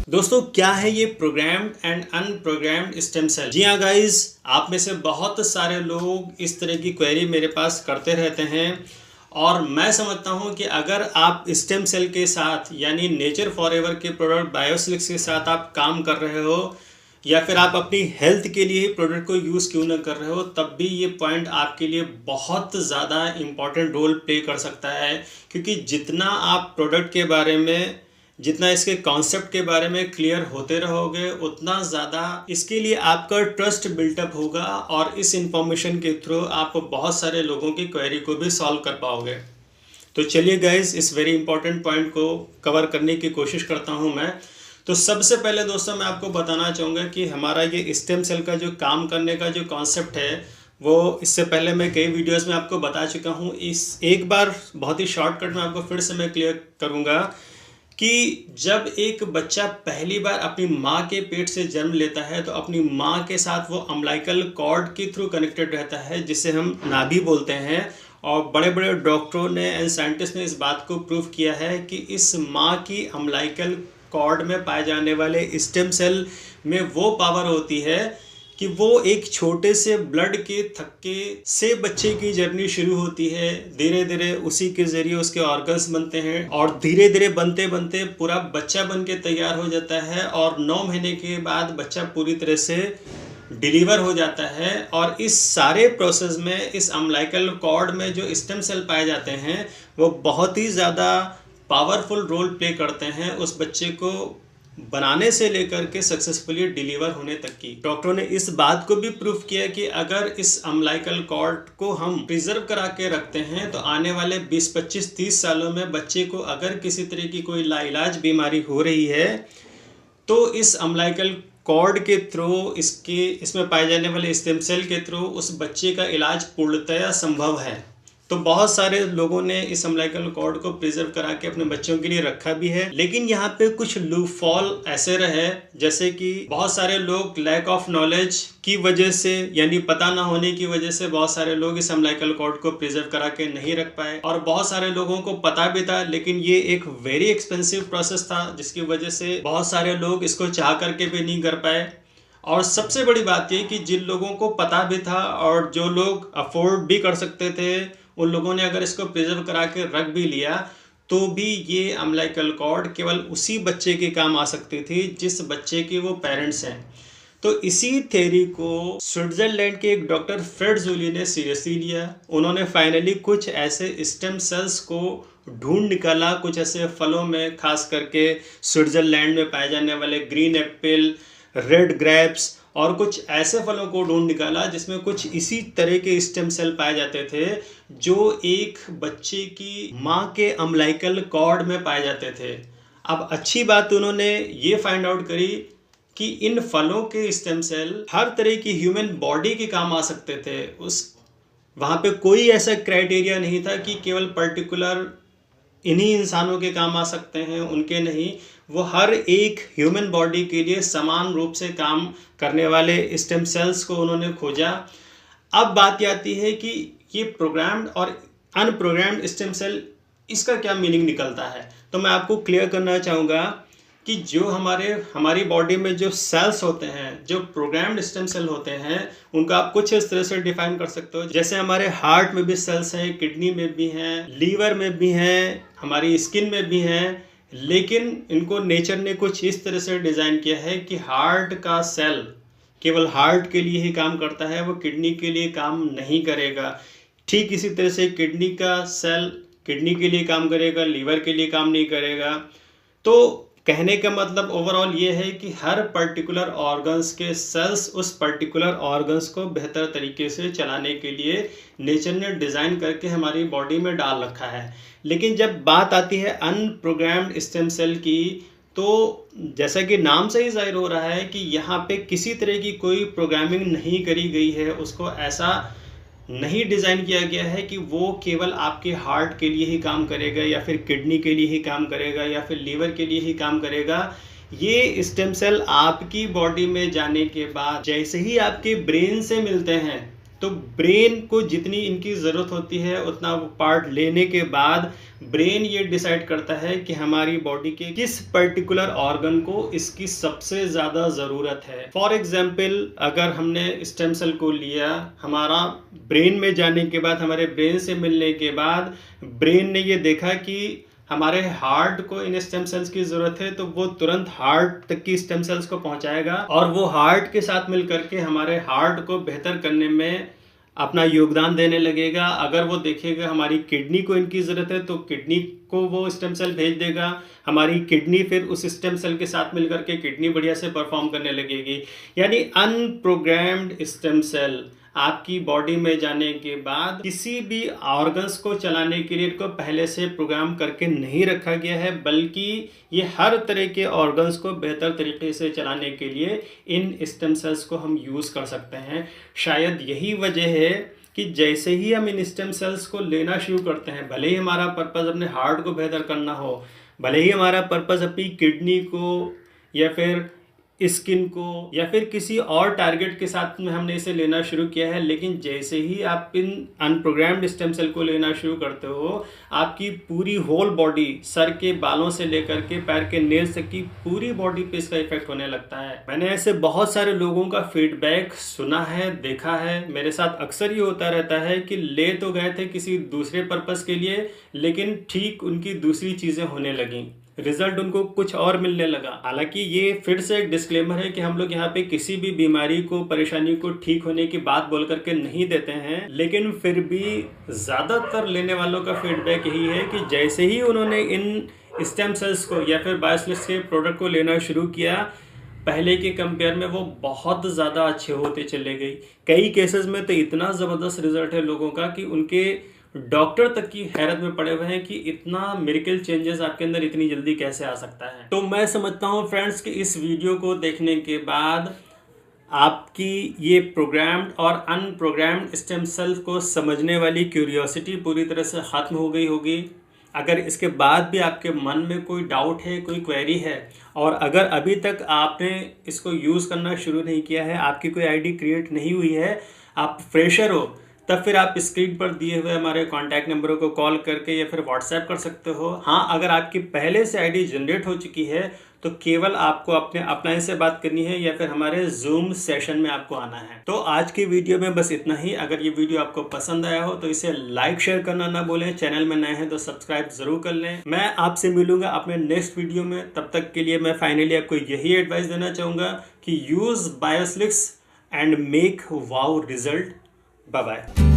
दोस्तों क्या है ये प्रोग्राम्ड एंड अनप्रोग्राम्ड स्टेम सेल। जी हाँ गाइस, आप में से बहुत सारे लोग इस तरह की क्वेरी मेरे पास करते रहते हैं और मैं समझता हूँ कि अगर आप स्टेम सेल के साथ यानी नेचर फॉरएवर के प्रोडक्ट बायोसिलिक्स के साथ आप काम कर रहे हो या फिर आप अपनी हेल्थ के लिए प्रोडक्ट को यूज़ क्यों ना कर रहे हो, तब भी ये पॉइंट आपके लिए बहुत ज़्यादा इम्पॉर्टेंट रोल प्ले कर सकता है। क्योंकि जितना आप प्रोडक्ट के बारे में, जितना इसके कॉन्सेप्ट के बारे में क्लियर होते रहोगे, उतना ज़्यादा इसके लिए आपका ट्रस्ट बिल्टअप होगा और इस इंफॉर्मेशन के थ्रू आप बहुत सारे लोगों की क्वेरी को भी सॉल्व कर पाओगे। तो चलिए गाइज, इस वेरी इंपॉर्टेंट पॉइंट को कवर करने की कोशिश करता हूँ मैं। तो सबसे पहले दोस्तों मैं आपको बताना चाहूँगा कि हमारा ये स्टेम सेल का जो काम करने का जो कॉन्सेप्ट है वो इससे पहले मैं कई वीडियोस में आपको बता चुका हूँ। इस एक बार बहुत ही शॉर्टकट में आपको फिर से मैं क्लियर करूँगा कि जब एक बच्चा पहली बार अपनी माँ के पेट से जन्म लेता है तो अपनी माँ के साथ वो अम्बिलिकल कॉर्ड के थ्रू कनेक्टेड रहता है, जिसे हम नाभि बोलते हैं। और बड़े बड़े डॉक्टरों ने एंड साइंटिस्ट ने इस बात को प्रूव किया है कि इस माँ की अम्बिलिकल कॉर्ड में पाए जाने वाले स्टेम सेल में वो पावर होती है कि वो एक छोटे से ब्लड के थक्के से बच्चे की जर्नी शुरू होती है। धीरे धीरे उसी के जरिए उसके ऑर्गन्स बनते हैं और धीरे धीरे बनते बनते पूरा बच्चा बन के तैयार हो जाता है और 9 महीने के बाद बच्चा पूरी तरह से डिलीवर हो जाता है। और इस सारे प्रोसेस में इस अम्बिलिकल कॉर्ड में जो स्टेम सेल पाए जाते हैं वो बहुत ही ज़्यादा पावरफुल रोल प्ले करते हैं उस बच्चे को बनाने से लेकर के सक्सेसफुली डिलीवर होने तक की। डॉक्टरों ने इस बात को भी प्रूव किया कि अगर इस अम्बिलिकल कॉर्ड को हम प्रिजर्व करा के रखते हैं तो आने वाले 20, 25, 30 सालों में बच्चे को अगर किसी तरह की कोई लाइलाज बीमारी हो रही है तो इस अम्बिलिकल कॉर्ड के थ्रू, इसमें पाए जाने वाले स्टेम सेल के थ्रू उस बच्चे का इलाज पूर्णतया संभव है। तो बहुत सारे लोगों ने इस अम्बिलिकल कॉर्ड को प्रिजर्व करा के अपने बच्चों के लिए रखा भी है, लेकिन यहाँ पे कुछ लूपहॉल ऐसे रहे, जैसे कि बहुत सारे लोग लैक ऑफ नॉलेज की वजह से यानी पता ना होने की वजह से बहुत सारे लोग इस अम्बिलिकल कॉर्ड को प्रिजर्व करा के नहीं रख पाए। और बहुत सारे लोगों को पता भी था, लेकिन ये एक वेरी एक्सपेंसिव प्रोसेस था जिसकी वजह से बहुत सारे लोग इसको चाह करके भी नहीं कर पाए। और सबसे बड़ी बात ये कि जिन लोगों को पता भी था और जो लोग अफोर्ड भी कर सकते थे, उन लोगों ने अगर इसको प्रिजर्व करा के रख भी लिया तो भी ये अम्बिलिकल कॉर्ड केवल उसी बच्चे के काम आ सकती थी जिस बच्चे के वो पेरेंट्स हैं। तो इसी थ्योरी को स्विट्जरलैंड के एक डॉक्टर फ्रेड जूली ने सीरियसली लिया। उन्होंने फाइनली कुछ ऐसे स्टेम सेल्स को ढूंढ निकाला, कुछ ऐसे फलों में, खास करके स्विट्जरलैंड में पाए जाने वाले ग्रीन एप्पल, रेड ग्रेप्स और कुछ ऐसे फलों को ढूंढ निकाला जिसमें कुछ इसी तरह के स्टेम सेल पाए जाते थे जो एक बच्चे की माँ के अम्बिलिकल कॉर्ड में पाए जाते थे। अब अच्छी बात उन्होंने ये फाइंड आउट करी कि इन फलों के स्टेम सेल हर तरह की ह्यूमन बॉडी के काम आ सकते थे। वहाँ पे कोई ऐसा क्राइटेरिया नहीं था कि केवल पर्टिकुलर इन्हीं इंसानों के काम आ सकते हैं, उनके नहीं। वो हर एक ह्यूमन बॉडी के लिए समान रूप से काम करने वाले स्टेम सेल्स को उन्होंने खोजा। अब बात आती है कि ये प्रोग्राम्ड और अनप्रोग्राम्ड स्टेम सेल, इसका क्या मीनिंग निकलता है। तो मैं आपको क्लियर करना चाहूँगा कि जो हमारी बॉडी में जो सेल्स होते हैं, जो प्रोग्राम्ड स्टेम सेल होते हैं, उनका आप कुछ इस तरह से डिफाइन कर सकते हो। जैसे हमारे हार्ट में भी सेल्स हैं, किडनी में भी हैं, लीवर में भी हैं, हमारी स्किन में भी हैं, लेकिन इनको नेचर ने कुछ इस तरह से डिज़ाइन किया है कि हार्ट का सेल केवल हार्ट के लिए ही काम करता है, वो किडनी के लिए काम नहीं करेगा। ठीक इसी तरह से किडनी का सेल किडनी के लिए काम करेगा, लीवर के लिए काम नहीं करेगा। तो कहने का मतलब ओवरऑल ये है कि हर पर्टिकुलर ऑर्गन्स के सेल्स उस पर्टिकुलर ऑर्गन्स को बेहतर तरीके से चलाने के लिए नेचर ने डिज़ाइन करके हमारी बॉडी में डाल रखा है। लेकिन जब बात आती है अनप्रोग्राम्ड स्टेम सेल की, तो जैसा कि नाम से ही जाहिर हो रहा है कि यहाँ पे किसी तरह की कोई प्रोग्रामिंग नहीं करी गई है। उसको ऐसा नहीं डिज़ाइन किया गया है कि वो केवल आपके हार्ट के लिए ही काम करेगा या फिर किडनी के लिए ही काम करेगा या फिर लीवर के लिए ही काम करेगा। ये स्टेम सेल आपकी बॉडी में जाने के बाद जैसे ही आपके ब्रेन से मिलते हैं तो ब्रेन को जितनी इनकी ज़रूरत होती है उतना वो पार्ट लेने के बाद ब्रेन ये डिसाइड करता है कि हमारी बॉडी के किस पर्टिकुलर ऑर्गन को इसकी सबसे ज़्यादा ज़रूरत है। फॉर एग्जाम्पल, अगर हमने स्टेम सेल को लिया, हमारा ब्रेन में जाने के बाद, हमारे ब्रेन से मिलने के बाद ब्रेन ने ये देखा कि हमारे हार्ट को इन स्टेम सेल्स की ज़रूरत है, तो वो तुरंत हार्ट तक की स्टेम सेल्स को पहुंचाएगा और वो हार्ट के साथ मिल करके हमारे हार्ट को बेहतर करने में अपना योगदान देने लगेगा। अगर वो देखेगा हमारी किडनी को इनकी ज़रूरत है तो किडनी को वो स्टेम सेल भेज देगा, हमारी किडनी फिर उस स्टेम सेल के साथ मिल करके किडनी बढ़िया से परफॉर्म करने लगेगी। यानी अनप्रोग्राम्ड स्टेम सेल आपकी बॉडी में जाने के बाद किसी भी ऑर्गन्स को चलाने के लिए इनको पहले से प्रोग्राम करके नहीं रखा गया है, बल्कि ये हर तरह के ऑर्गन्स को बेहतर तरीके से चलाने के लिए इन स्टेम सेल्स को हम यूज़ कर सकते हैं। शायद यही वजह है कि जैसे ही हम इन स्टेम सेल्स को लेना शुरू करते हैं, भले ही हमारा पर्पज़ अपने हार्ट को बेहतर करना हो, भले ही हमारा पर्पज़ अपनी किडनी को या फिर स्किन को या फिर किसी और टारगेट के साथ में हमने इसे लेना शुरू किया है, लेकिन जैसे ही आप इन अनप्रोग्राम्ड स्टेम सेल को लेना शुरू करते हो, आपकी पूरी होल बॉडी, सर के बालों से लेकर के पैर के नेल्स तक की पूरी बॉडी पे इसका इफेक्ट होने लगता है। मैंने ऐसे बहुत सारे लोगों का फीडबैक सुना है, देखा है। मेरे साथ अक्सर ये होता रहता है कि ले तो गए थे किसी दूसरे पर्पस के लिए, लेकिन ठीक उनकी दूसरी चीज़ें होने लगीं, रिजल्ट उनको कुछ और मिलने लगा। हालांकि ये फिर से एक डिस्क्लेमर है कि हम लोग यहाँ पे किसी भी बीमारी को, परेशानी को ठीक होने की बात बोल करके नहीं देते हैं, लेकिन फिर भी ज़्यादातर लेने वालों का फीडबैक यही है कि जैसे ही उन्होंने इन स्टेम सेल्स को या फिर बायोसिलिस के प्रोडक्ट को लेना शुरू किया, पहले के कंपेयर में वो बहुत ज़्यादा अच्छे होते चले गए। कई केसेस में तो इतना ज़बरदस्त रिजल्ट है लोगों का कि उनके डॉक्टर तक की हैरत में पड़े हुए हैं कि इतना मिरेकल चेंजेस आपके अंदर इतनी जल्दी कैसे आ सकता है। तो मैं समझता हूँ फ्रेंड्स कि इस वीडियो को देखने के बाद आपकी ये प्रोग्राम्ड और अनप्रोग्राम्ड स्टेम सेल को समझने वाली क्यूरियोसिटी पूरी तरह से ख़त्म हो गई होगी। अगर इसके बाद भी आपके मन में कोई डाउट है, कोई क्वेरी है, और अगर अभी तक आपने इसको यूज़ करना शुरू नहीं किया है, आपकी कोई आईडी क्रिएट नहीं हुई है, आप फ्रेशर हो, तब फिर आप स्क्रीन पर दिए हुए हमारे कॉन्टैक्ट नंबरों को कॉल करके या फिर व्हाट्सएप कर सकते हो। हाँ, अगर आपकी पहले से आईडी जनरेट हो चुकी है तो केवल आपको अपने अपलाइन से बात करनी है या फिर हमारे जूम सेशन में आपको आना है। तो आज की वीडियो में बस इतना ही। अगर ये वीडियो आपको पसंद आया हो तो इसे लाइक शेयर करना ना भूलें। चैनल में नए हैं तो सब्सक्राइब जरूर कर लें। मैं आपसे मिलूंगा अपने नेक्स्ट वीडियो में। तब तक के लिए मैं फाइनली आपको यही एडवाइस देना चाहूँगा कि यूज़ बायोसिलिस and make wow result. Bye bye.